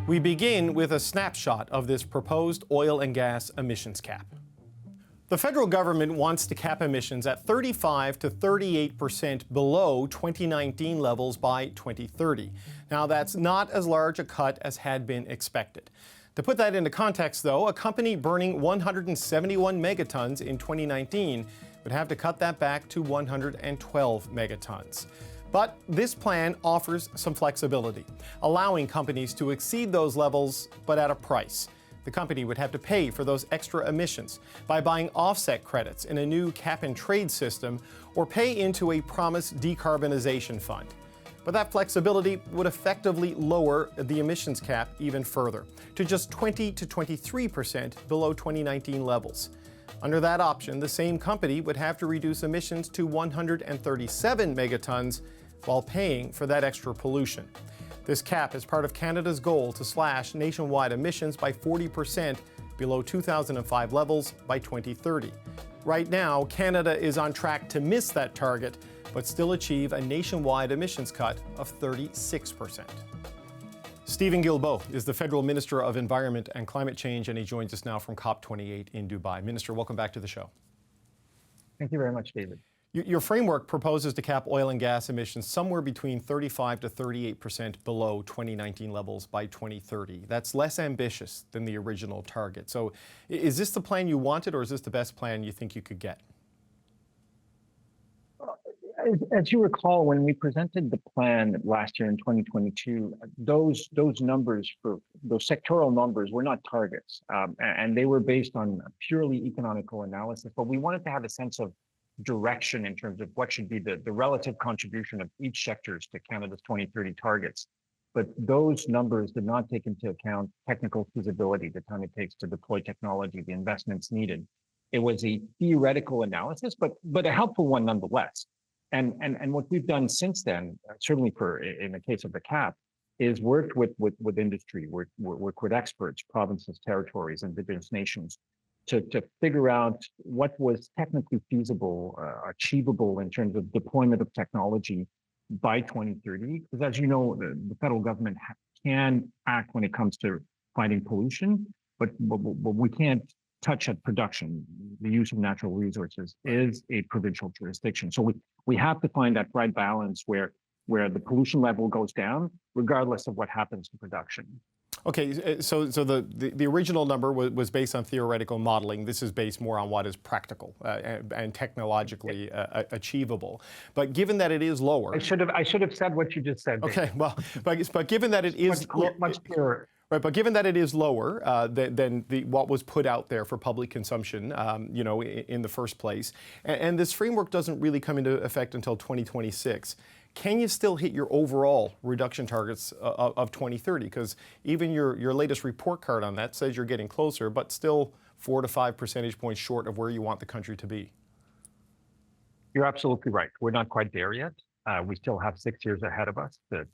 We begin with a snapshot of this proposed oil and gas emissions cap. The federal government wants to cap emissions at 35 to 38% below 2019 levels by 2030. Now, that's not as large a cut as had been expected. To put that into context, though, a company burning 171 megatons in 2019 would have to cut that back to 112 megatons. But this plan offers some flexibility, allowing companies to exceed those levels, but at a price. The company would have to pay for those extra emissions by buying offset credits in a new cap-and-trade system or pay into a promised decarbonization fund. But that flexibility would effectively lower the emissions cap even further, to just 20 to 23% below 2019 levels. Under that option, the same company would have to reduce emissions to 137 megatons while paying for that extra pollution. This cap is part of Canada's goal to slash nationwide emissions by 40% below 2005 levels by 2030. Right now, Canada is on track to miss that target, but still achieve a nationwide emissions cut of 36%. Steven Guilbeault is the Federal Minister of Environment and Climate Change, and he joins us now from COP28 in Dubai. Minister, welcome back to the show. Thank you very much, David. Your framework proposes to cap oil and gas emissions somewhere between 35 to 38% below 2019 levels by 2030. That's less ambitious than the original target. So is this the plan you wanted, or is this the best plan you think you could get? As you recall, when we presented the plan last year in 2022, those numbers, for those sectoral numbers, were not targets, and they were based on purely economical analysis. But we wanted to have a sense of direction in terms of what should be the relative contribution of each sectors to Canada's 2030 targets. But those numbers did not take into account technical feasibility, the time it takes to deploy technology, the investments needed. It was a theoretical analysis, but a helpful one nonetheless. And what we've done since then, certainly in the case of the cap, is worked with industry, work with experts, provinces, territories, indigenous nations, to figure out what was technically feasible, achievable in terms of deployment of technology by 2030. Because as you know, the federal government can act when it comes to fighting pollution, but we can't touch at production. The use of natural resources is a provincial jurisdiction. So we have to find that right balance where the pollution level goes down, regardless of what happens to production. Okay, so the original number was based on theoretical modeling. This is based more on what is practical and technologically achievable. But given that it is lower, I should have said what you just said. Okay, well, but given that it is much clearer. Right, but given that it is lower than what was put out there for public consumption, in the first place, and this framework doesn't really come into effect until 2026. Can you still hit your overall reduction targets of 2030? Because even your latest report card on that says you're getting closer, but still 4 to 5 percentage points short of where you want the country to be. You're absolutely right. We're not quite there yet. We still have 6 years ahead of us to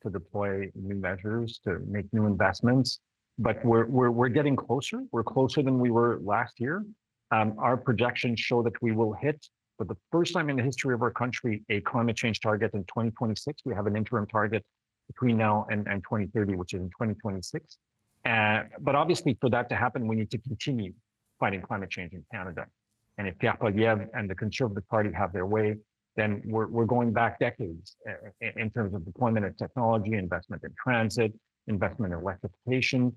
deploy new measures, to make new investments. But we're getting closer. We're closer than we were last year. Our projections show that we will hit, for the first time in the history of our country, a climate change target in 2026. We have an interim target between now and 2030, which is in 2026. But obviously, for that to happen, we need to continue fighting climate change in Canada. And if Pierre Poilievre and the Conservative Party have their way, then we're going back decades in terms of deployment of technology, investment in transit, investment in electrification.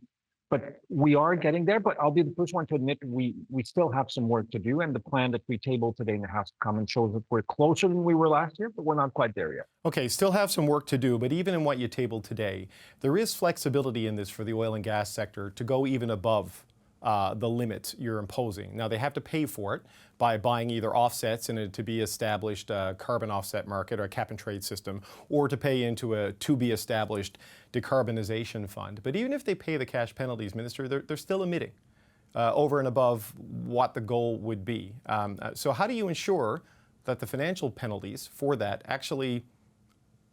But we are getting there, but I'll be the first one to admit we still have some work to do. And the plan that we tabled today in the House of Commons shows that we're closer than we were last year, but we're not quite there yet. Okay, still have some work to do, but even in what you tabled today, there is flexibility in this for the oil and gas sector to go even above the limits you're imposing. Now, they have to pay for it by buying either offsets in a to-be-established carbon offset market or a cap-and-trade system, or to pay into a to-be-established decarbonization fund. But even if they pay the cash penalties, Minister, they're still emitting over and above what the goal would be. So how do you ensure that the financial penalties for that actually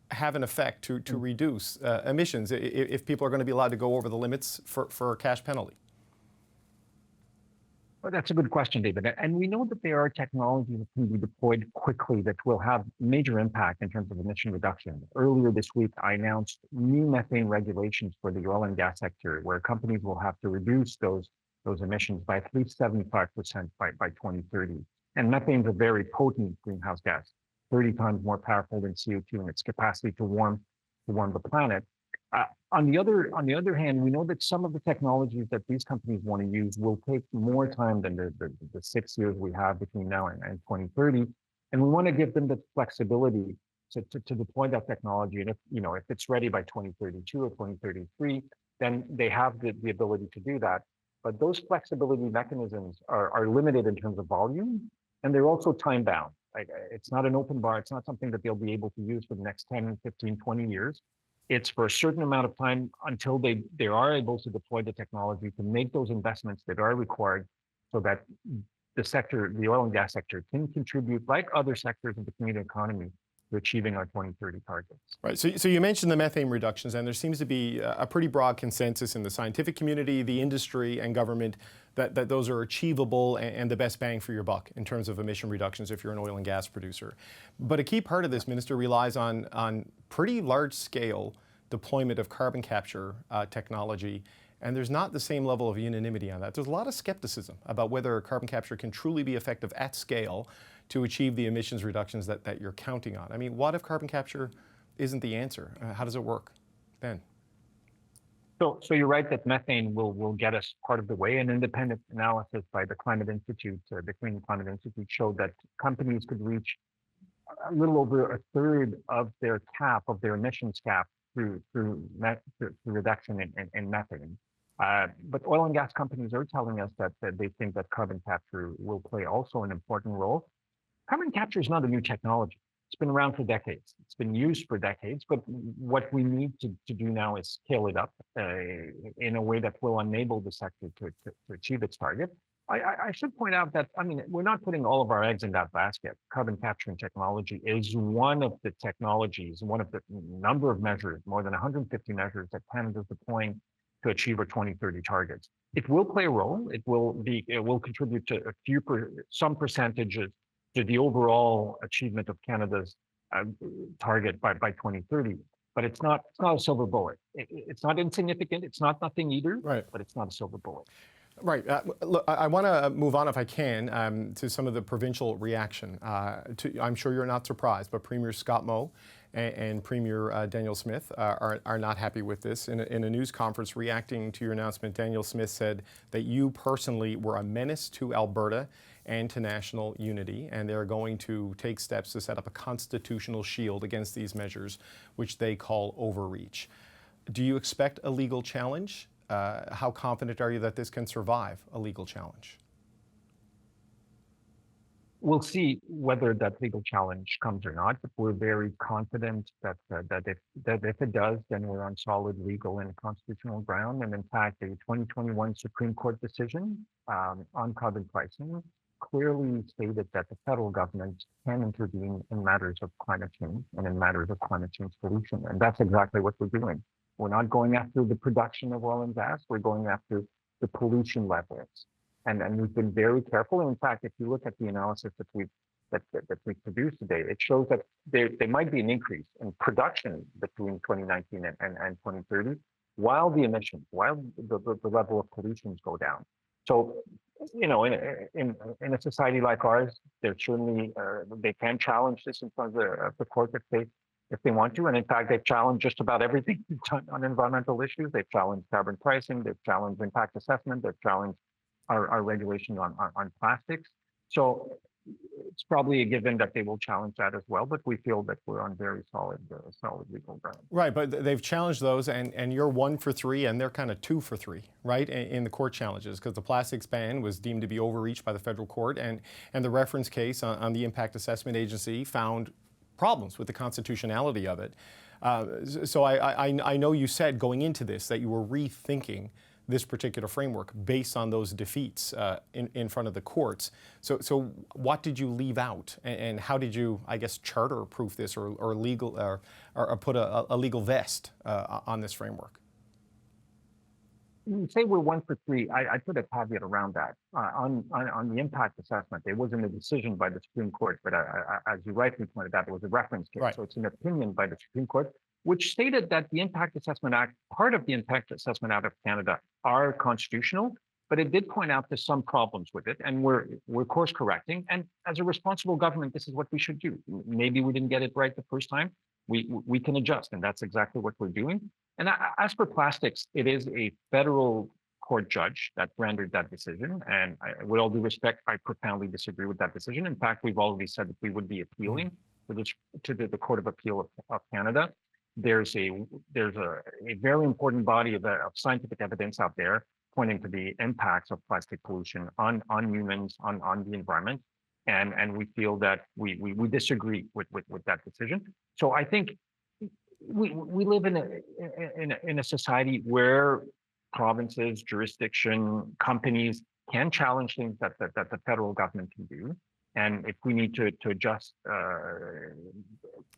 have an effect to reduce emissions if people are going to be allowed to go over the limits for a cash penalty? Well, that's a good question, David. And we know that there are technologies that can be deployed quickly that will have major impact in terms of emission reduction. Earlier this week, I announced new methane regulations for the oil and gas sector, where companies will have to reduce those emissions by at least 75% by 2030. And methane is a very potent greenhouse gas, 30 times more powerful than CO2 in its capacity to warm the planet. On the other hand, we know that some of the technologies that these companies want to use will take more time than the 6 years we have between now and 2030. And we want to give them the flexibility to deploy that technology. And if it's ready by 2032 or 2033, then they have the ability to do that. But those flexibility mechanisms are limited in terms of volume, and they're also time bound. Like, it's not an open bar. It's not something that they'll be able to use for the next 10, 15, 20 years. It's for a certain amount of time until they are able to deploy the technology to make those investments that are required so that the oil and gas sector can contribute, like other sectors of the Canadian economy, to achieving our 2030 targets. Right. So you mentioned the methane reductions, and there seems to be a pretty broad consensus in the scientific community, the industry, and government that those are achievable and the best bang for your buck in terms of emission reductions if you're an oil and gas producer. But a key part of this, Minister, relies on pretty large-scale deployment of carbon capture technology, and there's not the same level of unanimity on that. There's a lot of skepticism about whether carbon capture can truly be effective at scale to achieve the emissions reductions that you're counting on. I mean, what if carbon capture isn't the answer? How does it work then? So you're right that methane will get us part of the way. An independent analysis by the Climate Institute, the Clean Climate Institute, showed that companies could reach a little over a third of their emissions cap through reduction in methane. But oil and gas companies are telling us that they think that carbon capture will play also an important role. Carbon capture is not a new technology. It's been around for decades. It's been used for decades, but what we need to do now is scale it up in a way that will enable the sector to achieve its target. I should point out that, we're not putting all of our eggs in that basket. Carbon capturing technology is one of the technologies, one of the number of measures, more than 150 measures that Canada is deploying to achieve our 2030 targets. It will play a role. It will contribute to some percentages to the overall achievement of Canada's target by 2030. But it's not a silver bullet. It's not insignificant. It's not nothing either. Right. But it's not a silver bullet. Right. Look, I want to move on, if I can, to some of the provincial reaction. I'm sure you're not surprised, but Premier Scott Moe and Premier Daniel Smith are not happy with this. In a news conference reacting to your announcement, Daniel Smith said that you personally were a menace to Alberta and to national unity, and they're going to take steps to set up a constitutional shield against these measures, which they call overreach. Do you expect a legal challenge? How confident are you that this can survive a legal challenge? We'll see whether that legal challenge comes or not, but we're very confident that if it does, then we're on solid legal and constitutional ground. And in fact, the 2021 Supreme Court decision on carbon pricing clearly stated that the federal government can intervene in matters of climate change and in matters of climate change solution. And that's exactly what we're doing. We're not going after the production of oil and gas. We're going after the pollution levels. And we've been very careful. And in fact, if you look at the analysis that we produced today, it shows that there might be an increase in production between 2019 and 2030, while the emissions, while the level of pollutions go down. So, in a society like ours, they're certainly they can challenge this in front of the court if they want to. And in fact, they've challenged just about everything on environmental issues. They've challenged carbon pricing. They've challenged impact assessment. They've challenged our regulation on plastics. So it's probably a given that they will challenge that as well, but we feel that we're on very solid legal ground. Right, but they've challenged those, and you're 1 for 3, and they're kind of 2 for 3, right, in the court challenges, because the plastics ban was deemed to be overreached by the federal court, and the reference case on the Impact Assessment Agency found problems with the constitutionality of it. So I know you said going into this that you were rethinking this particular framework based on those defeats in front of the courts. So what did you leave out, and how did you, I guess, charter-proof this or put a legal vest on this framework? You say we're 1 for 3. I put a caveat around that. On the impact assessment, it wasn't a decision by the Supreme Court, but as you rightly pointed out, it was a reference case. Right. So it's an opinion by the Supreme Court, which stated that the Impact Assessment Act, part of the Impact Assessment Act of Canada, are constitutional, but it did point out there's some problems with it, and we're course correcting. And as a responsible government, this is what we should do. Maybe we didn't get it right the first time. We can adjust, and that's exactly what we're doing. And as for plastics, it is a federal court judge that rendered that decision. And with all due respect, I profoundly disagree with that decision. In fact, we've already said that we would be appealing to the Court of Appeal of Canada. There's a very important body of scientific evidence out there pointing to the impacts of plastic pollution on humans, on the environment. And we feel that we disagree with that decision. So I think we live in a society where provinces, jurisdiction, companies can challenge things that the federal government can do. And if we need to adjust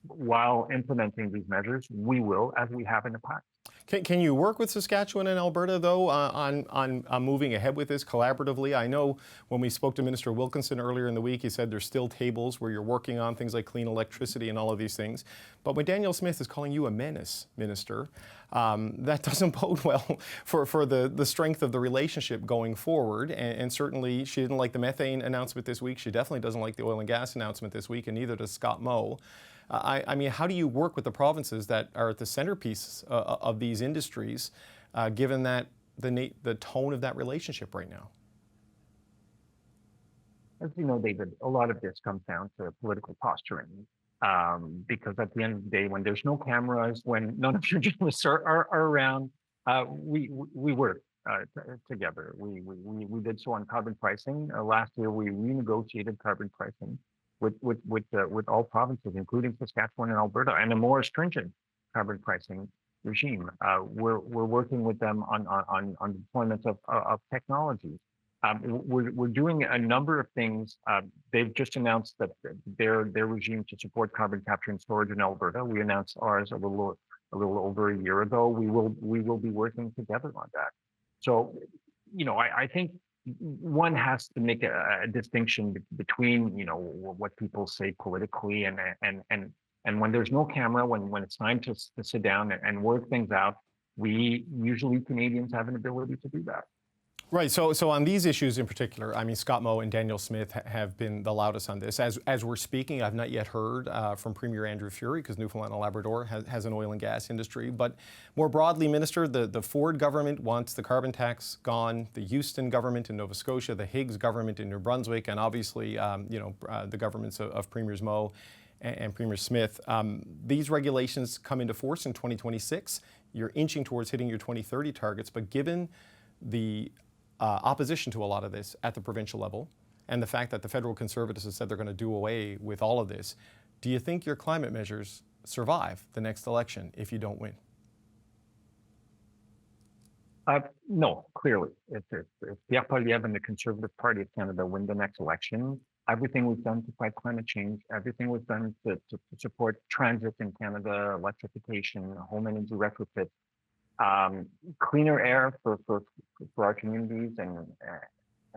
while implementing these measures, we will, as we have in the past. Can you work with Saskatchewan and Alberta, though, on moving ahead with this collaboratively? I know when we spoke to Minister Wilkinson earlier in the week, he said there's still tables where you're working on things like clean electricity and all of these things. But when Danielle Smith is calling you a menace, Minister, that doesn't bode well for the strength of the relationship going forward. And certainly she didn't like the methane announcement this week. She definitely doesn't like the oil and gas announcement this week, and neither does Scott Moe. I mean, how do you work with the provinces that are at the centerpiece of these industries, given that the tone of that relationship right now? As you know, David, a lot of this comes down to political posturing, because at the end of the day, when there's no cameras, when none of your journalists are around, we work together. We did so on carbon pricing. Last year, we renegotiated carbon pricing with all provinces, including Saskatchewan and Alberta, and a more stringent carbon pricing regime. We're working with them on deployments of technologies. We're doing a number of things. They've just announced that their regime to support carbon capture and storage in Alberta. We announced ours a little over a year ago. We will be working together on that. So, I think one has to make a distinction between what people say politically and when there's no camera, when it's time to sit down and work things out. We usually, Canadians, have an ability to do that. Right. So on these issues in particular, I mean, Scott Moe and Danielle Smith have been the loudest on this. As we're speaking, I've not yet heard from Premier Andrew Furey, because Newfoundland and Labrador has an oil and gas industry. But more broadly, Minister, the Ford government wants the carbon tax gone, the Houston government in Nova Scotia, the Higgs government in New Brunswick, and obviously, the governments of Premiers Moe and Premier Smith. These regulations come into force in 2026. You're inching towards hitting your 2030 targets, but given the opposition to a lot of this at the provincial level, and the fact that the federal Conservatives have said they're going to do away with all of this, do you think your climate measures survive the next election if you don't win? No, clearly. If Pierre Poilievre and the Conservative Party of Canada win the next election, everything we've done to fight climate change, everything we've done to support transit in Canada, electrification, home energy retrofit, cleaner air for our communities, and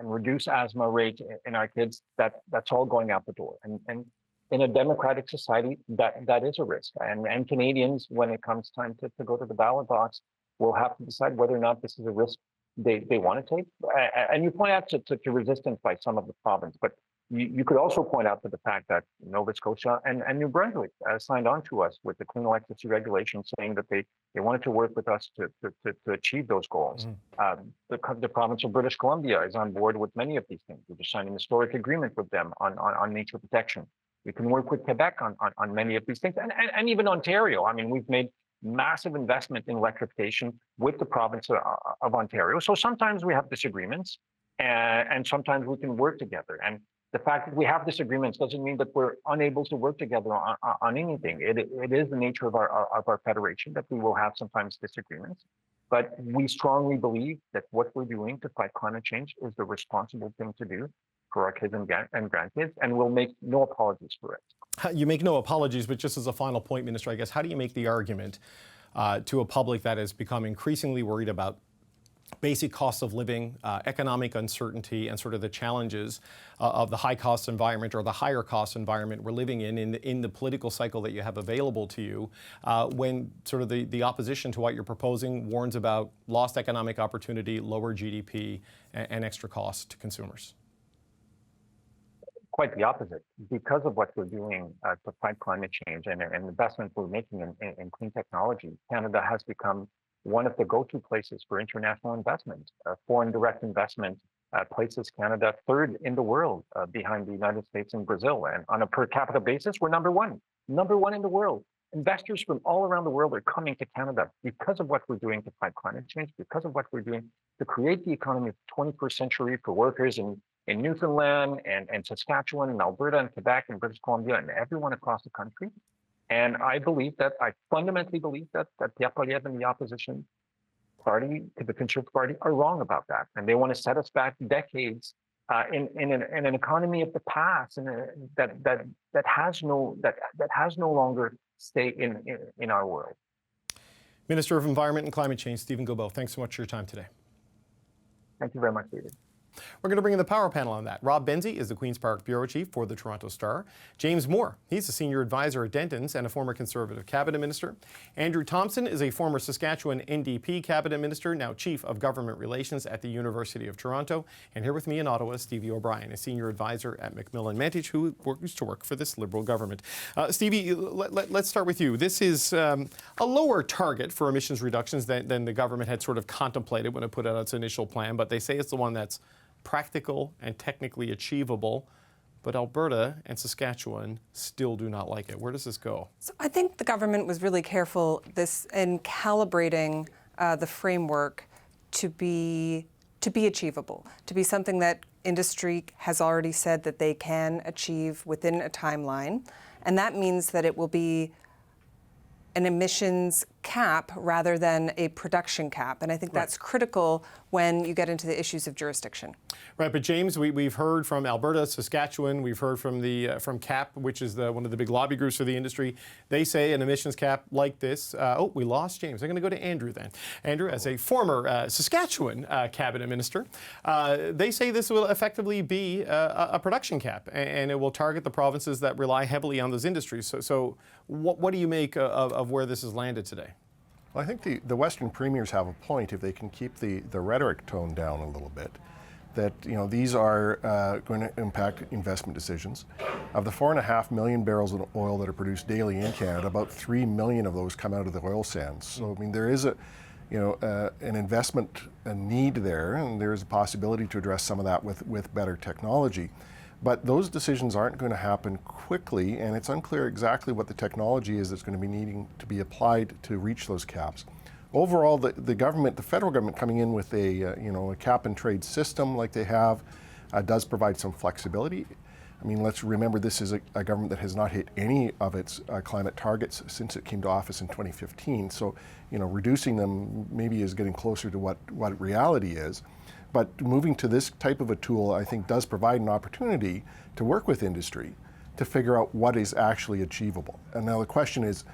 reduce asthma rate in our kids, that's all going out the door. And in a democratic society, that is a risk. And Canadians, when it comes time to go to the ballot box, will have to decide whether or not this is a risk they want to take. And you point out to resistance by some of the province, but you could also point out to the fact that Nova Scotia and New Brunswick signed on to us with the clean electricity regulation, saying that they wanted to work with us to achieve those goals. Mm-hmm. The province of British Columbia is on board with many of these things. We just signed an historic agreement with them on nature protection. We can work with Quebec on many of these things, and even Ontario. I mean, we've made massive investment in electrification with the province of Ontario. So sometimes we have disagreements, and sometimes we can work together. And the fact that we have disagreements doesn't mean that we're unable to work together on anything. It is the nature of our federation that we will have sometimes disagreements. But we strongly believe that what we're doing to fight climate change is the responsible thing to do for our kids and grandkids, and we'll make no apologies for it. You make no apologies, but just as a final point, Minister, I guess, how do you make the argument to a public that has become increasingly worried about basic cost of living, economic uncertainty, and sort of the challenges of the high cost environment or the higher cost environment we're living in the political cycle that you have available to you, when sort of the opposition to what you're proposing warns about lost economic opportunity, lower GDP, and extra costs to consumers? Quite the opposite. Because of what we're doing to fight climate change and investments we're making in clean technology, Canada has become one of the go-to places for international investment. Foreign direct investment places Canada third in the world behind the United States and Brazil. And on a per capita basis, we're number one in the world. Investors from all around the world are coming to Canada because of what we're doing to fight climate change, because of what we're doing to create the economy of the 21st century for workers in Newfoundland and Saskatchewan and Alberta and Quebec and British Columbia and everyone across the country. And I fundamentally believe that Pierre Poilievre and the opposition party, the Conservative Party, are wrong about that. And they want to set us back decades in an economy of the past and that has no longer stay in our world. Minister of Environment and Climate Change, Steven Guilbeault, thanks so much for your time today. Thank you very much, David. We're going to bring in the power panel on that. Rob Benzie is the Queen's Park Bureau Chief for the Toronto Star. James Moore, he's a senior advisor at Dentons and a former Conservative cabinet minister. Andrew Thompson is a former Saskatchewan NDP cabinet minister, now Chief of Government Relations at the University of Toronto. And here with me in Ottawa, Stevie O'Brien, a senior advisor at McMillan Mantich, who used to work for this Liberal government. Stevie, let's start with you. This is a lower target for emissions reductions than the government had sort of contemplated when it put out its initial plan, but they say it's the one that's practical and technically achievable, but Alberta and Saskatchewan still do not like it. Where does this go? So I think the government was really careful in calibrating the framework to be achievable, to be something that industry has already said that they can achieve within a timeline. And that means that it will be an emissions cap rather than a production cap. And I think that's critical when you get into the issues of jurisdiction. Right, but James, we've heard from Alberta, Saskatchewan, we've heard from from CAP, which is one of the big lobby groups for the industry. They say an emissions cap like this, oh, we lost James. I'm going to go to Andrew then. Andrew, as a former Saskatchewan cabinet minister, they say this will effectively be a production cap, and it will target the provinces that rely heavily on those industries. So what do you make of where this has landed today? Well, I think the Western premiers have a point if they can keep the rhetoric toned down a little bit. That these are going to impact investment decisions. Of the 4.5 million barrels of oil that are produced daily in Canada, about 3 million of those come out of the oil sands. So I mean, there is an investment need there, and there is a possibility to address some of that with better technology. But those decisions aren't going to happen quickly, and it's unclear exactly what the technology is that's going to be needing to be applied to reach those caps. Overall, the government, the federal government, coming in with a cap and trade system like they have, does provide some flexibility. I mean, let's remember this is a government that has not hit any of its climate targets since it came to office in 2015. So, reducing them maybe is getting closer to what reality is. But moving to this type of a tool, I think, does provide an opportunity to work with industry to figure out what is actually achievable. And now the question is,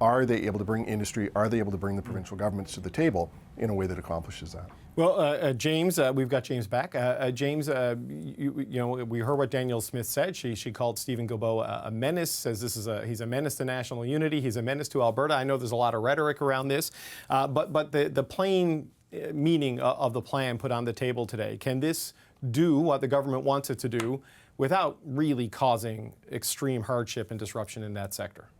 are they able to bring industry, are they able to bring the provincial governments to the table in a way that accomplishes that? Well, James, we've got James back. James, we heard what Danielle Smith said. She called Steven Guilbeault a menace, says he's a menace to national unity, he's a menace to Alberta. I know there's a lot of rhetoric around this, but the plain meaning of the plan put on the table today, can this do what the government wants it to do without really causing extreme hardship and disruption in that sector?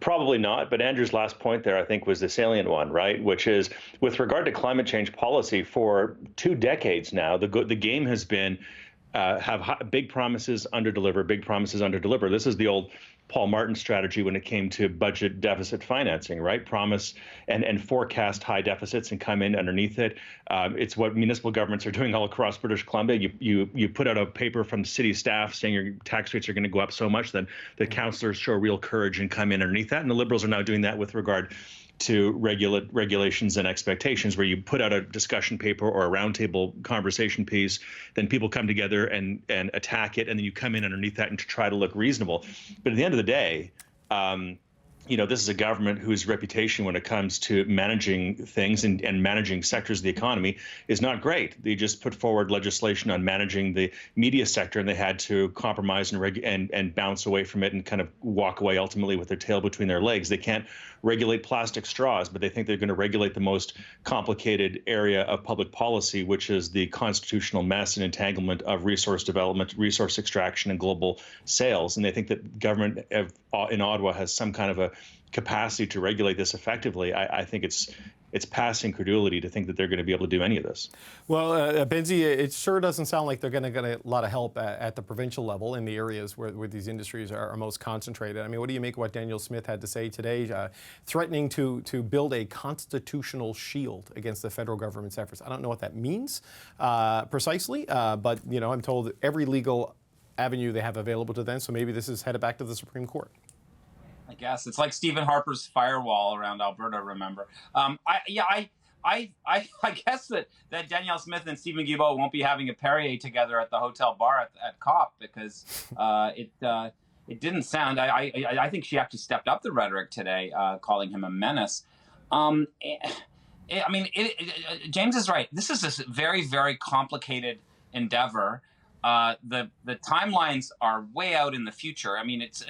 Probably not, but Andrew's last point there, I think, was the salient one, right? Which is, with regard to climate change policy, for 2 decades now, the game has been have big promises, underdeliver, big promises, underdeliver. This is the old Paul Martin strategy when it came to budget deficit financing, right? Promise and forecast high deficits and come in underneath it. It's what municipal governments are doing all across British Columbia. You put out a paper from city staff saying your tax rates are going to go up so much, then the councillors show real courage and come in underneath that. And the Liberals are now doing that with regard to regulations and expectations, where you put out a discussion paper or a roundtable conversation piece, then people come together and attack it, and then you come in underneath that and try to look reasonable. But at the end of the day, this is a government whose reputation when it comes to managing things and managing sectors of the economy is not great. They just put forward legislation on managing the media sector, and they had to compromise and bounce away from it and kind of walk away ultimately with their tail between their legs. They can't regulate plastic straws, but they think they're going to regulate the most complicated area of public policy, which is the constitutional mess and entanglement of resource development, resource extraction, and global sales. And they think that government in Ottawa has some kind of a capacity to regulate this effectively. I think it's past incredulity to think that they're going to be able to do any of this. Well, Benzie, it sure doesn't sound like they're going to get a lot of help at the provincial level in the areas where these industries are most concentrated. I mean, what do you make of what Daniel Smith had to say today, threatening to build a constitutional shield against the federal government's efforts? I don't know what that means precisely, but I'm told every legal avenue they have available to them, so maybe this is headed back to the Supreme Court. I guess it's like Stephen Harper's firewall around Alberta. Remember, I guess that Danielle Smith and Steven Guilbeault won't be having a Perrier together at the hotel bar at COP because it didn't sound. I think she actually stepped up the rhetoric today, calling him a menace. James is right. This is a very, very complicated endeavor. The timelines are way out in the future. I mean, it's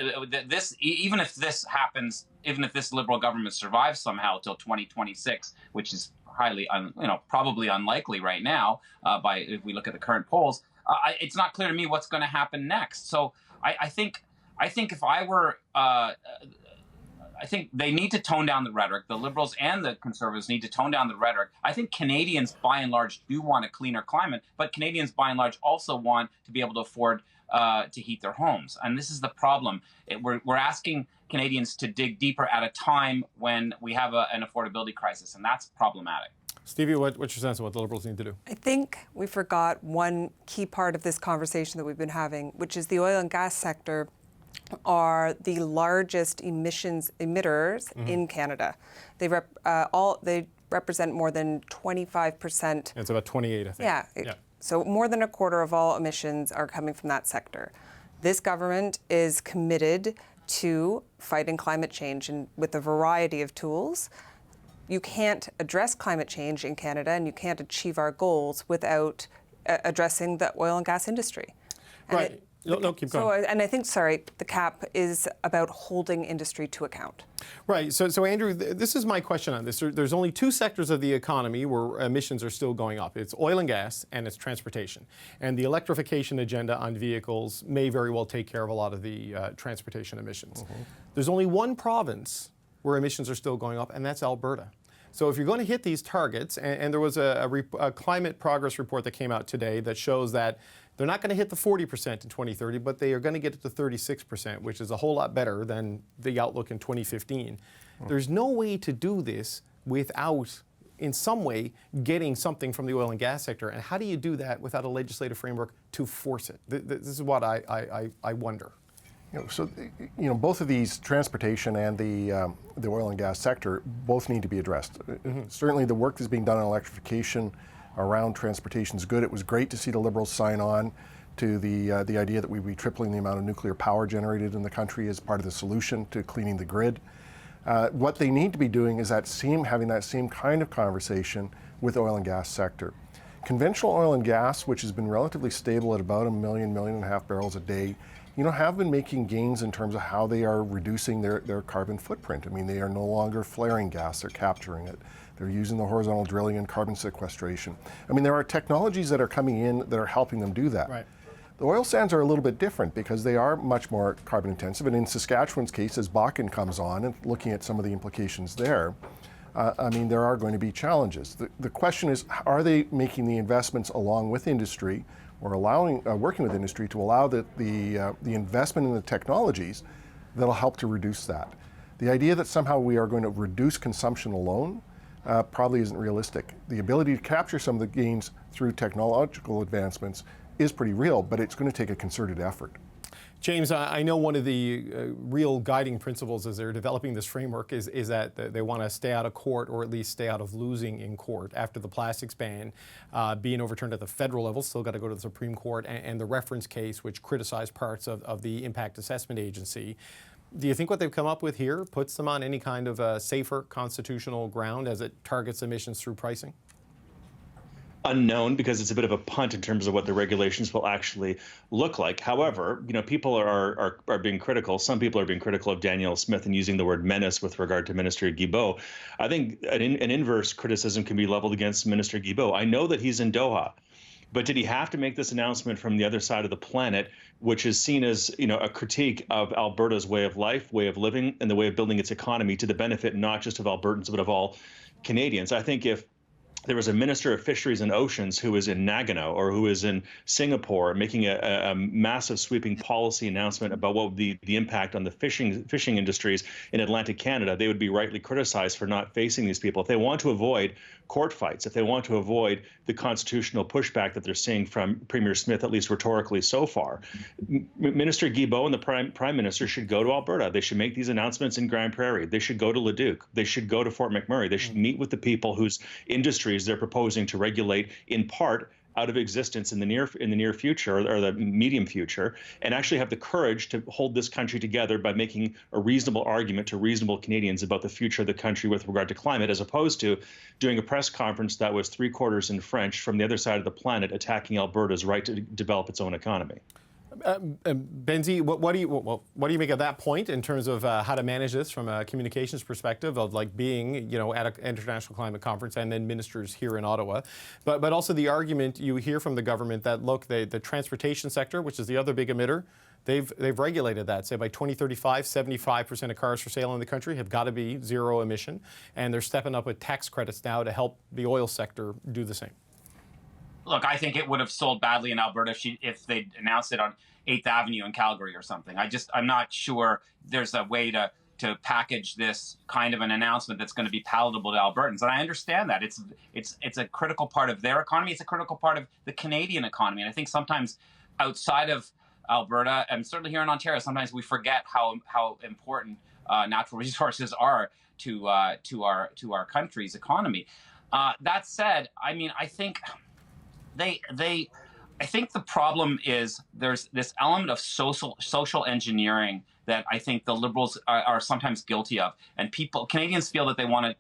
this. Even if this happens, even if this Liberal government survives somehow till 2026, which is highly, probably unlikely right now, if we look at the current polls, it's not clear to me what's going to happen next. So I think if I were. I think they need to tone down the rhetoric. The Liberals and the Conservatives need to tone down the rhetoric. I think Canadians, by and large, do want a cleaner climate, but Canadians, by and large, also want to be able to afford to heat their homes. And this is the problem. We're asking Canadians to dig deeper at a time when we have an affordability crisis, and that's problematic. Stevie, what's your sense of what the Liberals need to do? I think we forgot one key part of this conversation that we've been having, which is the oil and gas sector are the largest emitters in Canada. They represent more than 25%. It's about 28, I think. Yeah. So more than a quarter of all emissions are coming from that sector. This government is committed to fighting climate change and with a variety of tools. You can't address climate change in Canada and you can't achieve our goals without addressing the oil and gas industry. And right. No, keep going. And I think, the cap is about holding industry to account. Right. So Andrew, this is my question on this. There's only two sectors of the economy where emissions are still going up. It's oil and gas and it's transportation. And the electrification agenda on vehicles may very well take care of a lot of the transportation emissions. Mm-hmm. There's only one province where emissions are still going up, and that's Alberta. So if you're going to hit these targets, and there was a climate progress report that came out today that shows that they're not going to hit the 40% in 2030, but they are going to get it to 36%, which is a whole lot better than the outlook in 2015. There's no way to do this without, in some way, getting something from the oil and gas sector. And how do you do that without a legislative framework to force it? This is what I wonder. Both of these, transportation and the oil and gas sector, both need to be addressed. Mm-hmm. Certainly the work that's being done on electrification around transportation is good. It was great to see the Liberals sign on to the idea that we'd be tripling the amount of nuclear power generated in the country as part of the solution to cleaning the grid. What they need to be doing is having that same kind of conversation with the oil and gas sector. Conventional oil and gas, which has been relatively stable at about 1.5 million barrels a day, have been making gains in terms of how they are reducing their carbon footprint. I mean, they are no longer flaring gas, they're capturing it. They're using the horizontal drilling and carbon sequestration. I mean, there are technologies that are coming in that are helping them do that. Right. The oil sands are a little bit different because they are much more carbon intensive. And in Saskatchewan's case, as Bakken comes on and looking at some of the implications there, there are going to be challenges. The question is, are they making the investments along with industry or working with industry to allow the investment in the technologies that'll help to reduce that? The idea that somehow we are going to reduce consumption alone probably isn't realistic. The ability to capture some of the gains through technological advancements is pretty real, but it's going to take a concerted effort. James, I know one of the real guiding principles as they're developing this framework is that they want to stay out of court, or at least stay out of losing in court after the plastics ban being overturned at the federal level. Still got to go to the Supreme Court, and the reference case, which criticized parts of the Impact Assessment Agency. Do you think what they've come up with here puts them on any kind of safer constitutional ground as it targets emissions through pricing? Unknown, because it's a bit of a punt in terms of what the regulations will actually look like. However, people are being critical. Some people are being critical of Danielle Smith and using the word menace with regard to Minister Guilbeault. I think an inverse criticism can be leveled against Minister Guilbeault. I know that he's in Doha, but did he have to make this announcement from the other side of the planet, which is seen as a critique of Alberta's way of life, way of living, and the way of building its economy to the benefit not just of Albertans but of all Canadians? I think if there was a Minister of Fisheries and Oceans who is in Nagano or who is in Singapore making a massive sweeping policy announcement about what would be the impact on the fishing industries in Atlantic Canada, they would be rightly criticized for not facing these people. If they want to avoid court fights, if they want to avoid the constitutional pushback that they're seeing from Premier Smith, at least rhetorically so far, Minister Guilbeault and the Prime Minister should go to Alberta. They should make these announcements in Grand Prairie. They should go to Leduc. They should go to Fort McMurray. They should meet with the people whose industries they're proposing to regulate in part out of existence in the near future or the medium future, and actually have the courage to hold this country together by making a reasonable argument to reasonable Canadians about the future of the country with regard to climate, as opposed to doing a press conference that was 3/4 in French from the other side of the planet, attacking Alberta's right to develop its own economy. Benzie, what do you make of that point in terms of how to manage this from a communications perspective of like being at an international climate conference and then ministers here in Ottawa, but also the argument you hear from the government that look, the transportation sector, which is the other big emitter, they've regulated that. Say by 2035, 75% of cars for sale in the country have got to be zero emission, and they're stepping up with tax credits now to help the oil sector do the same. Look, I think it would have sold badly in Alberta if they'd announced it on 8th Avenue in Calgary or something. I'm not sure there's a way to package this kind of an announcement that's going to be palatable to Albertans. And I understand that. It's a critical part of their economy. It's a critical part of the Canadian economy. And I think sometimes outside of Alberta, and certainly here in Ontario, sometimes we forget how important natural resources are to our country's economy. That said, I mean, I think I think the problem is there's this element of social engineering that I think the Liberals are sometimes guilty of, and Canadians feel that they want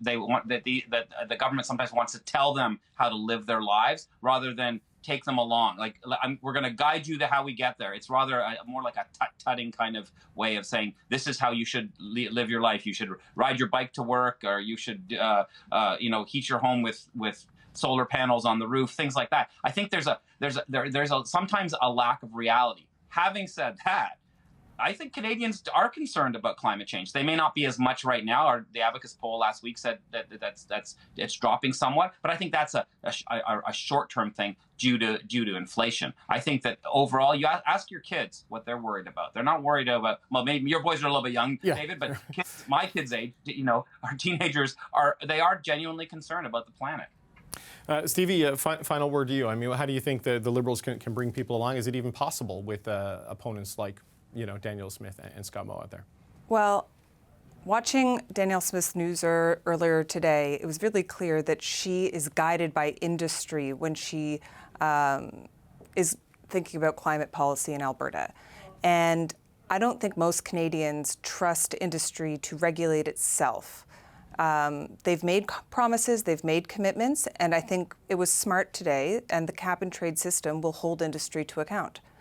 that the government sometimes wants to tell them how to live their lives rather than take them along. Like we're going to guide you to how we get there. It's rather more like a tut-tutting kind of way of saying this is how you should live your life. You should ride your bike to work, or you should heat your home with solar panels on the roof, things like that. I think there's sometimes a lack of reality. Having said that, I think Canadians are concerned about climate change. They may not be as much right now. The Abacus poll last week said that it's dropping somewhat, but I think that's a short-term thing due to inflation. I think that overall, you ask your kids what they're worried about. They're not worried about, well, maybe your boys are a little bit young, yeah, David, but my kids' age, our teenagers are genuinely concerned about the planet. Stevie, final word to you. I mean, how do you think the Liberals can bring people along? Is it even possible with opponents like Danielle Smith and Scott Moe out there? Well, watching Danielle Smith's news earlier today, it was really clear that she is guided by industry when she is thinking about climate policy in Alberta. And I don't think most Canadians trust industry to regulate itself. They've made promises, they've made commitments, and I think it was smart today, and the cap and trade system will hold industry to account.